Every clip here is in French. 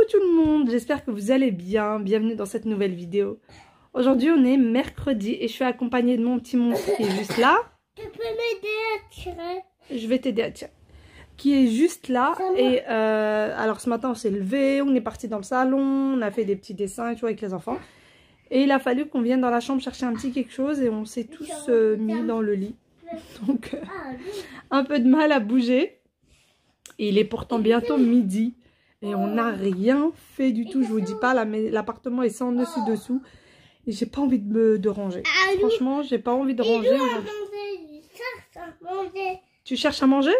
Coucou tout le monde, j'espère que vous allez bien, bienvenue dans cette nouvelle vidéo. Aujourd'hui on est mercredi et je suis accompagnée de mon petit monstre qui est juste là. Tu peux m'aider à tirer? Je vais t'aider à tirer. Qui est juste là et alors ce matin on s'est levé, on est parti dans le salon, on a fait des petits dessins et tout avec les enfants. Et il a fallu qu'on vienne dans la chambre chercher un petit quelque chose et on s'est tous mis dans le lit. Donc un peu de mal à bouger. Et il est pourtant bientôt midi. Et on n'a rien fait du tout, je vous dis pas, l'appartement est sans dessus-dessous. Et j'ai pas envie de ranger. Franchement, j'ai pas envie de ranger. Tu cherches à manger?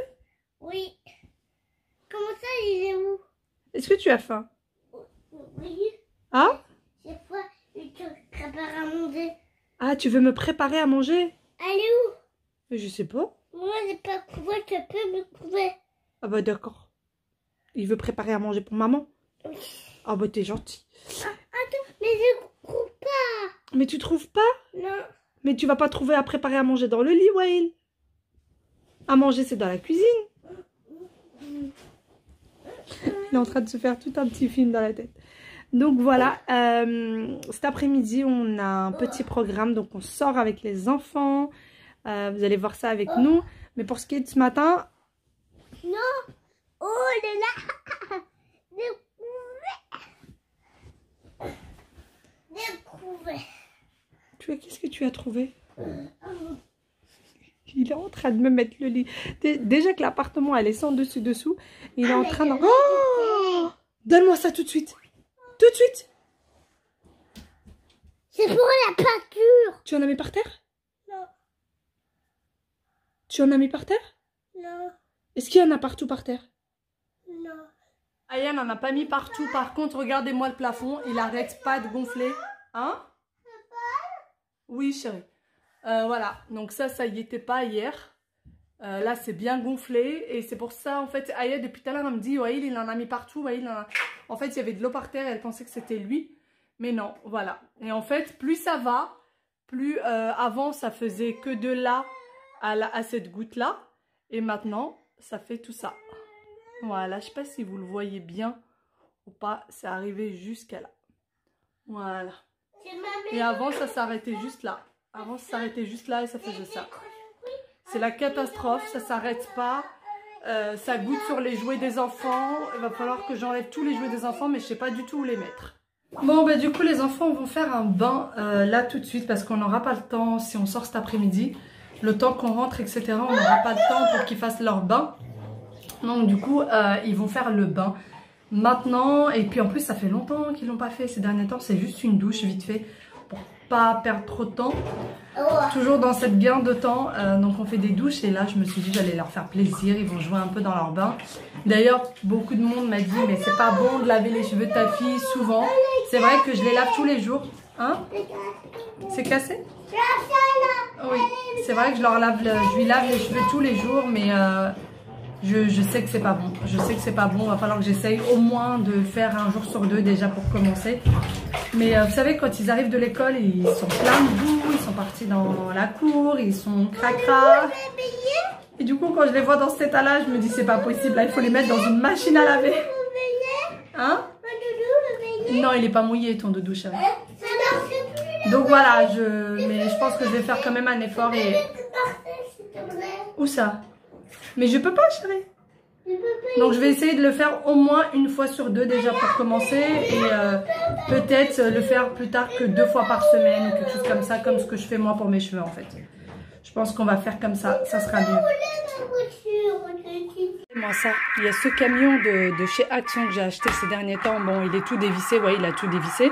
Oui. Comment ça, il est où? Est-ce que tu as faim? Oui. Ah? J'ai faim, je te prépare à manger. Ah, tu veux me préparer à manger? Elle est où? Je sais pas. Moi, j'ai pas couvert, tu peux me couvrir. Ah bah d'accord. Il veut préparer à manger pour maman? Oui. Ah bah t'es gentil. Attends, mais je trouve pas. Mais tu trouves pas? Non. Mais tu vas pas trouver à préparer à manger dans le lit, Wael? À manger, c'est dans la cuisine. Il est en train de se faire tout un petit film dans la tête. Donc voilà, cet après-midi, on a un petit programme. Donc on sort avec les enfants. Vous allez voir ça avec nous. Mais pour ce qui est de ce matin... Non. Oh là là. Découvert. Qu'est-ce que tu as trouvé? Il est en train de me mettre le lit. Déjà que l'appartement, elle est sans dessus-dessous. Il est en train de... Oh, donne-moi ça tout de suite. Tout de suite. C'est pour la peinture. Tu en as mis par terre? Non. Tu en as mis par terre? Non. Est-ce qu'il y en a partout par terre? Non. Aya n'en a pas mis partout. Par contre, regardez-moi le plafond. Il arrête pas de gonfler. Hein? Oui, chérie. Voilà. Donc ça y était pas hier. Là, c'est bien gonflé. Et c'est pour ça, en fait, Aya, depuis tout à l'heure, elle me dit, ouais, il en a mis partout. Ouais, en fait, il y avait de l'eau par terre. Elle pensait que c'était lui. Mais non, voilà. Et en fait, plus ça va, plus avant, ça faisait que de là à cette goutte-là. Et maintenant, ça fait tout ça. Voilà, je sais pas si vous le voyez bien ou pas, c'est arrivé jusqu'à là. Voilà. Et avant, ça s'arrêtait juste là. Avant, ça s'arrêtait juste là et ça faisait ça. C'est la catastrophe, ça s'arrête pas. Ça goûte sur les jouets des enfants. Il va falloir que j'enlève tous les jouets des enfants, mais je sais pas du tout où les mettre. Bon, bah du coup, les enfants vont faire un bain là tout de suite parce qu'on n'aura pas le temps si on sort cet après-midi. Le temps qu'on rentre, etc., on n'aura pas le temps pour qu'ils fassent leur bain. Donc du coup, ils vont faire le bain maintenant. Et puis en plus, ça fait longtemps qu'ils l'ont pas fait ces derniers temps. C'est juste une douche vite fait pour pas perdre trop de temps. Toujours dans cette gain de temps. Donc on fait des douches. Et là, je me suis dit j'allais leur faire plaisir. Ils vont jouer un peu dans leur bain. D'ailleurs, beaucoup de monde m'a dit mais c'est pas bon de laver les cheveux de ta fille souvent. C'est vrai que je les lave tous les jours. Hein? C'est cassé? Oui, c'est vrai que je lui lave les cheveux tous les jours. Mais... Je sais que c'est pas bon. Je sais que c'est pas bon. Il va falloir que j'essaye au moins de faire un jour sur deux déjà pour commencer. Mais vous savez, quand ils arrivent de l'école, ils sont pleins de boue. Ils sont partis dans la cour. Ils sont cracra. Et du coup, quand je les vois dans cet état-là, je me dis c'est pas possible. Là, il faut les mettre dans une machine à laver. Hein? Non, il est pas mouillé ton doudou, chérie. Donc voilà, mais je pense que je vais faire quand même un effort. Et... Où ça? Mais je peux pas, chérie. Donc je vais essayer de le faire au moins une fois sur deux déjà pour commencer. Et peut-être le faire plus tard que 2 fois par semaine ou quelque chose comme ça, comme ce que je fais moi pour mes cheveux en fait. Je pense qu'on va faire comme ça, ça sera mieux. Moi ça, il y a ce camion de chez Action que j'ai acheté ces derniers temps. Bon, il est tout dévissé, ouais, il a tout dévissé.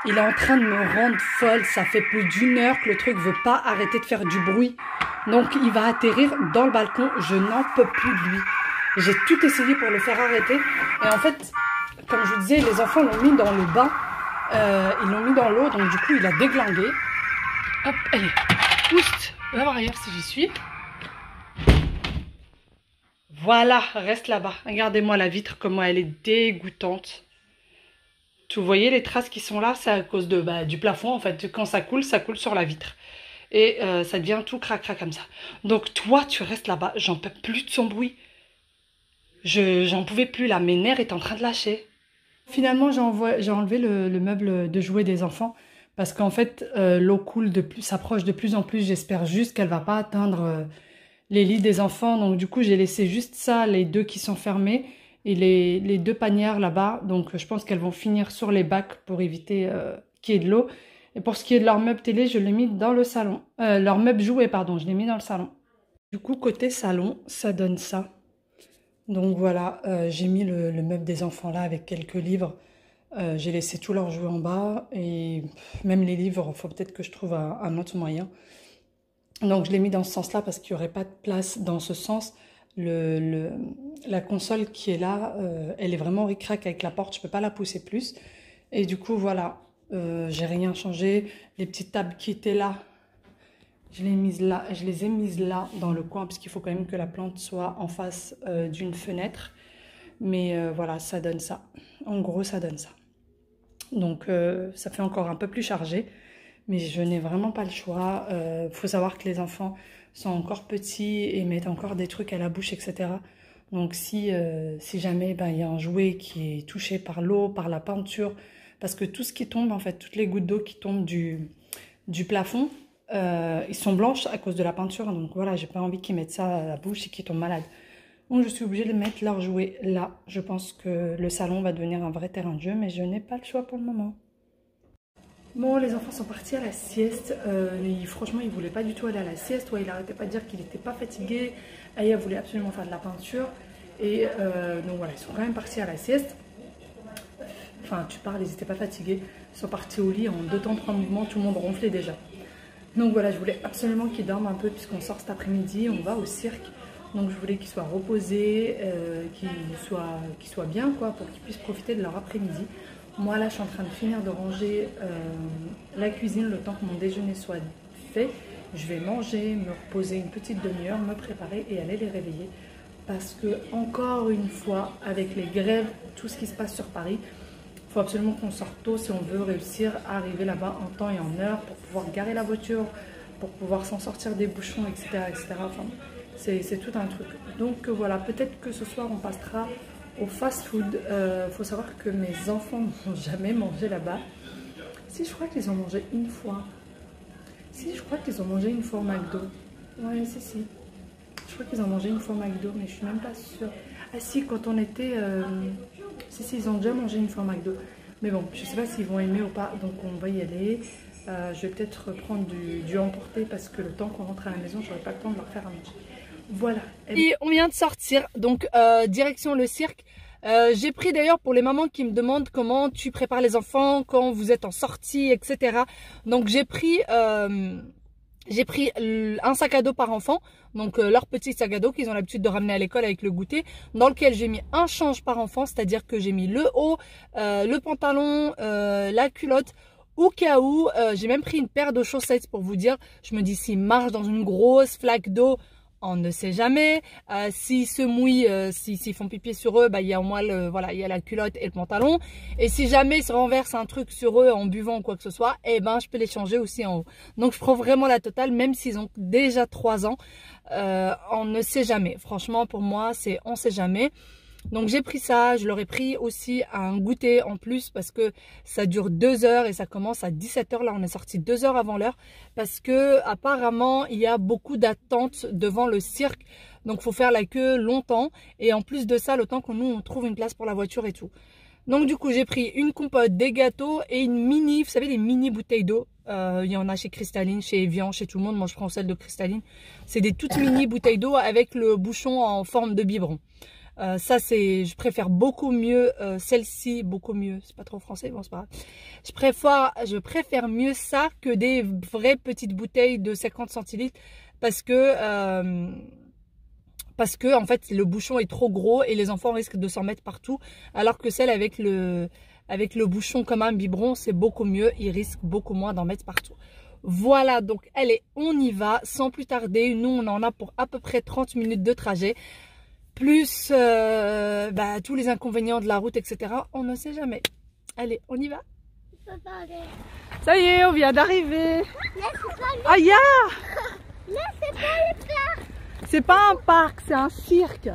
Il est en train de me rendre folle. Ça fait plus d'1 heure que le truc veut pas arrêter de faire du bruit. Donc il va atterrir dans le balcon. Je n'en peux plus de lui. J'ai tout essayé pour le faire arrêter. Et en fait, comme je vous disais, les enfants l'ont mis dans le bain. Ils l'ont mis dans l'eau. Donc du coup, il a déglingué. Hop, allez. Oust. Va voir ailleurs si j'y suis. Voilà, reste là-bas. Regardez-moi la vitre, comment elle est dégoûtante. Vous voyez les traces qui sont là, c'est à cause du plafond en fait. Quand ça coule sur la vitre. Et ça devient tout cracra comme ça. Donc toi, tu restes là-bas. J'en peux plus de son bruit. J'en pouvais plus là. Mes nerfs étaient en train de lâcher. Finalement, j'ai enlevé le meuble de jouets des enfants parce qu'en fait, l'eau coule s'approche de plus en plus. J'espère juste qu'elle va pas atteindre les lits des enfants. Donc du coup, j'ai laissé juste ça, les deux qui sont fermés et les deux panières là-bas. Donc je pense qu'elles vont finir sur les bacs pour éviter qu'il y ait de l'eau. Et pour ce qui est de leur meuble télé, je l'ai mis dans le salon. Leur meuble jouet, pardon, je l'ai mis dans le salon. Du coup, côté salon, ça donne ça. Donc voilà, j'ai mis le meuble des enfants là avec quelques livres. J'ai laissé tous leurs jouets en bas et même les livres, il faut peut-être que je trouve un autre moyen. Donc je l'ai mis dans ce sens-là parce qu'il n'y aurait pas de place dans ce sens. La console qui est là, elle est vraiment ric-rac avec la porte, je ne peux pas la pousser plus. Et du coup, voilà, j'ai rien changé. Les petites tables qui étaient là, je les ai mises là dans le coin parce qu'il faut quand même que la plante soit en face d'une fenêtre. Mais voilà, ça donne ça. En gros, ça donne ça. Donc, ça fait encore un peu plus chargé. Mais je n'ai vraiment pas le choix. Faut savoir que les enfants sont encore petits et mettent encore des trucs à la bouche, etc. Donc, si jamais il y a un jouet qui est touché par l'eau, par la peinture, parce que tout ce qui tombe, en fait, toutes les gouttes d'eau qui tombent du plafond, ils sont blanches à cause de la peinture. Donc, voilà, j'ai pas envie qu'ils mettent ça à la bouche et qu'ils tombent malades. Donc, je suis obligée de mettre leurs jouets là. Je pense que le salon va devenir un vrai terrain de jeu, mais je n'ai pas le choix pour le moment. Bon, les enfants sont partis à la sieste. Franchement, ils ne voulaient pas du tout aller à la sieste. Ouais, il n'arrêtait pas de dire qu'il n'était pas fatigué. Aya voulait absolument faire de la peinture. Et donc voilà, ils sont quand même partis à la sieste. Enfin, tu parles, ils n'étaient pas fatigués. Ils sont partis au lit en 2 temps 3 mouvements. Tout le monde ronflait déjà. Donc voilà, je voulais absolument qu'ils dorment un peu puisqu'on sort cet après-midi. On va au cirque. Donc je voulais qu'ils soient reposés, qu'ils soient bien, quoi, pour qu'ils puissent profiter de leur après-midi. Moi là je suis en train de finir de ranger la cuisine le temps que mon déjeuner soit fait. Je vais manger, me reposer une petite demi-heure, me préparer et aller les réveiller. Parce que encore une fois, avec les grèves, tout ce qui se passe sur Paris, il faut absolument qu'on sorte tôt si on veut réussir à arriver là-bas en temps et en heure pour pouvoir garer la voiture, pour pouvoir s'en sortir des bouchons, etc. etc. Enfin, c'est tout un truc. Donc voilà, peut-être que ce soir on passera au fast-food. Faut savoir que mes enfants n'ont jamais mangé là-bas. Si, je crois qu'ils ont mangé une fois. Si, je crois qu'ils ont mangé une fois au McDo. Ouais, si. Je crois qu'ils ont mangé une fois au McDo, mais je suis même pas sûre. Ah si, quand on était... Si, ils ont déjà mangé une fois au McDo. Mais bon, je sais pas s'ils vont aimer ou pas, donc on va y aller. Je vais peut-être prendre du emporter parce que le temps qu'on rentre à la maison, j'aurai pas le temps de leur faire à manger. Voilà. Et on vient de sortir, donc direction le cirque. J'ai pris d'ailleurs pour les mamans qui me demandent comment tu prépares les enfants quand vous êtes en sortie, etc. Donc j'ai pris un sac à dos par enfant, donc leur petit sac à dos qu'ils ont l'habitude de ramener à l'école avec le goûter, dans lequel j'ai mis un change par enfant, c'est-à-dire que j'ai mis le haut, le pantalon, la culotte. Au cas où, j'ai même pris une paire de chaussettes pour vous dire, je me dis s'ils marchent dans une grosse flaque d'eau, on ne sait jamais. S'ils se mouillent, s'ils font pipi sur eux, il y a au moins il y a la culotte et le pantalon. Et si jamais ils se renversent un truc sur eux en buvant ou quoi que ce soit, je peux les changer aussi en haut. Donc je prends vraiment la totale, même s'ils ont déjà 3 ans. On ne sait jamais. Franchement, pour moi, c'est on sait jamais. Donc j'ai pris ça, je leur ai pris aussi un goûter en plus parce que ça dure 2 heures et ça commence à 17 h. Là on est sorti 2 heures avant l'heure parce que apparemment il y a beaucoup d'attentes devant le cirque. Donc il faut faire la queue longtemps et en plus de ça le temps que nous on trouve une place pour la voiture et tout. Donc du coup j'ai pris une compote, des gâteaux et une mini, vous savez les mini bouteilles d'eau. Il y en a chez Cristalline, chez Evian, chez tout le monde. Moi je prends celle de Cristalline. C'est des toutes mini bouteilles d'eau avec le bouchon en forme de biberon. Ça je préfère beaucoup mieux celle-ci, beaucoup mieux, c'est pas trop français, bon c'est pas grave. Je préfère mieux ça que des vraies petites bouteilles de 50 centilitres parce que en fait le bouchon est trop gros et les enfants risquent de s'en mettre partout, alors que celle avec le bouchon comme un biberon c'est beaucoup mieux, ils risquent beaucoup moins d'en mettre partout. Voilà, donc allez, on y va sans plus tarder. Nous on en a pour à peu près 30 minutes de trajet. Plus tous les inconvénients de la route, etc. On ne sait jamais. Allez, on y va. Ça y est, on vient d'arriver. Aïe! Là, c'est pas le parc. C'est pas un parc, c'est un cirque.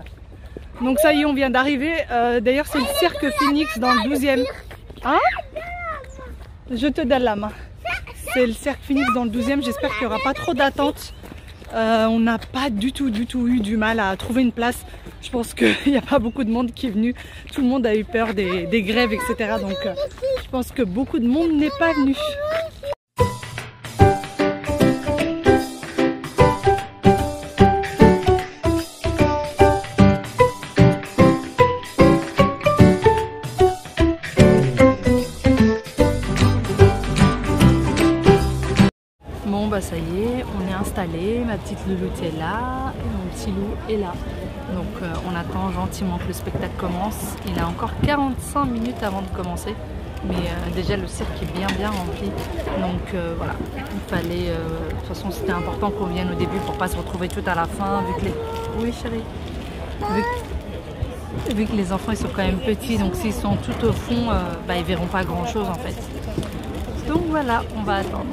Donc ça y est, on vient d'arriver. D'ailleurs, c'est le cirque Phoenix dans le 12e. Hein? Je te donne la main. C'est le cirque Phoenix dans le 12e. J'espère qu'il n'y aura pas trop d'attente. On n'a pas du tout eu du mal à trouver une place. Je pense qu'il n'y a pas beaucoup de monde qui est venu. Tout le monde a eu peur des grèves, etc. Donc je pense que beaucoup de monde n'est pas venu. Bon bah ça y est, on est installé, ma petite louloute est là et mon petit loup est là. Donc on attend gentiment que le spectacle commence. Il a encore 45 minutes avant de commencer. Mais déjà le cirque est bien rempli. Donc voilà, il fallait... de toute façon c'était important qu'on vienne au début pour pas se retrouver tout à la fin. Vu que les... Oui chérie. Vu que les enfants ils sont quand même petits, donc s'ils sont tout au fond, bah, ils verront pas grand chose en fait. Donc voilà, on va attendre.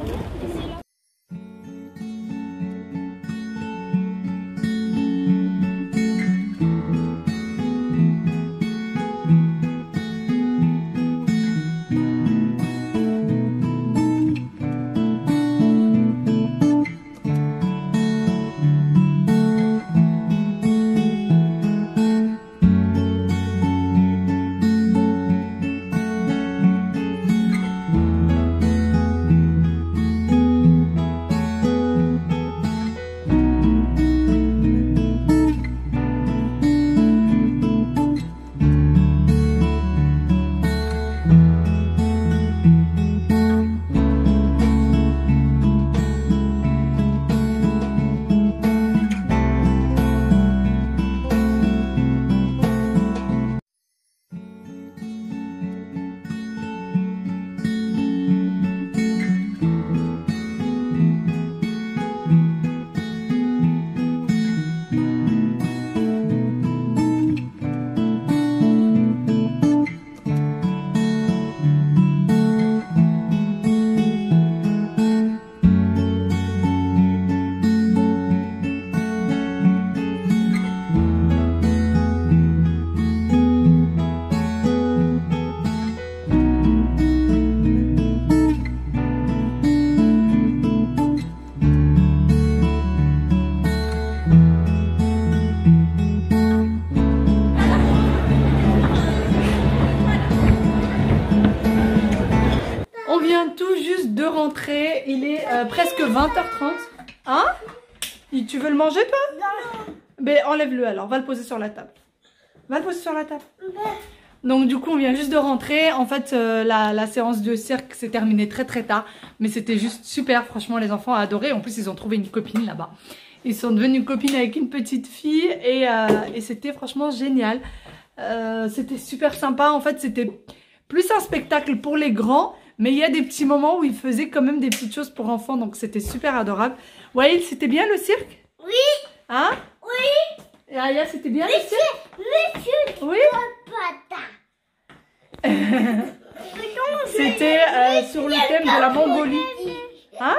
Tout juste de rentrer, il est presque 20h30. Hein? Tu veux le manger toi? Non. Ben enlève-le alors, va le poser sur la table. Va le poser sur la table. Donc du coup on vient juste de rentrer. En fait la séance de cirque s'est terminée très tard. Mais c'était juste super, franchement les enfants ont adoré. En plus ils ont trouvé une copine là-bas. Ils sont devenus copines avec une petite fille. Et c'était franchement génial. C'était super sympa. En fait c'était plus un spectacle pour les grands. Mais il y a des petits moments où il faisait quand même des petites choses pour enfants. Donc c'était super adorable. Waïl, c'était bien le cirque? Oui. Hein? Oui. Et Aya, c'était bien le cirque? Monsieur. Oui. C'était sur le thème de la Mongolie. Hein?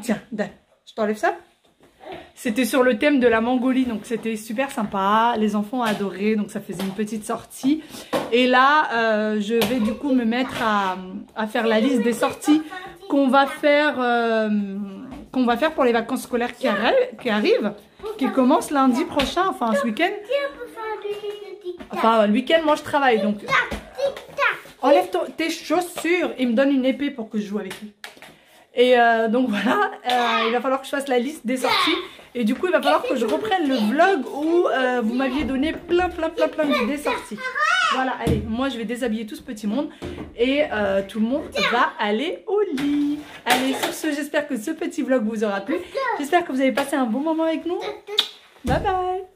Tiens, je t'enlève ça. C'était sur le thème de la Mongolie, donc c'était super sympa. Les enfants ont adoré, donc ça faisait une petite sortie. Et là, je vais du coup me mettre à faire la liste des sorties qu'on va faire pour les vacances scolaires qui arrivent, qui commencent lundi prochain, enfin ce week-end. Enfin le week-end, moi je travaille, donc enlève tes chaussures. Il me donne une épée pour que je joue avec lui. Et donc voilà, il va falloir que je fasse la liste des sorties. Et du coup, il va falloir que je reprenne le vlog où vous m'aviez donné plein d'idées sorties. Voilà, allez, moi je vais déshabiller tout ce petit monde. Et tout le monde va aller au lit. Allez, sur ce, j'espère que ce petit vlog vous aura plu. J'espère que vous avez passé un bon moment avec nous. Bye bye.